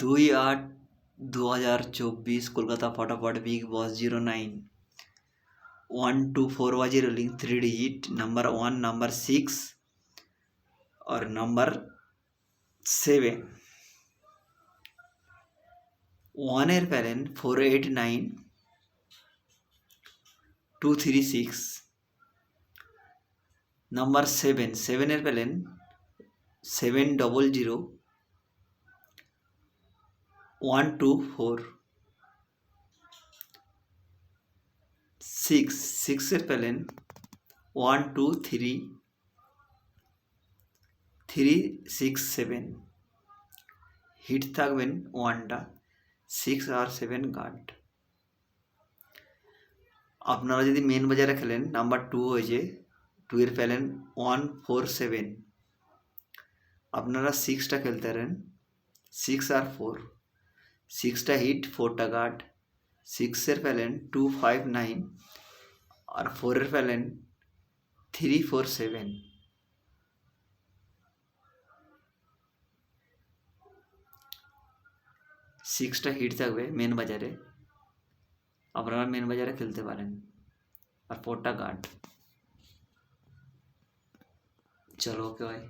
2/8/2024 কলকাতা ফটাফট বিগ বস 09 124 বাজি rolling 3 digit number 1 number 6 और नंबर 7 1 এর প্যালেন 489236 नंबर 7 এর প্যালেন 700124 6 এর প্যালেন 123367 হিট থাকবেন ওয়ানটা 6 আর 7 গার্ড। আপনারা যদি মেন বাজারে খেলেন নাম্বার 2 হয়েছে 2 এর প্যালেন 147 আপনারা 6টা খেলতে পারেন 6 আর 4 6টা হিট 4টা গার্ড 6 এর প্যালেন 259 আর 4 এর প্যালেন 347 6টা হিট থাকবে মেন বাজারে আপনারা মেন বাজারে খেলতে পারেন আর 4টা গার্ড। চলো ওকে ভাই।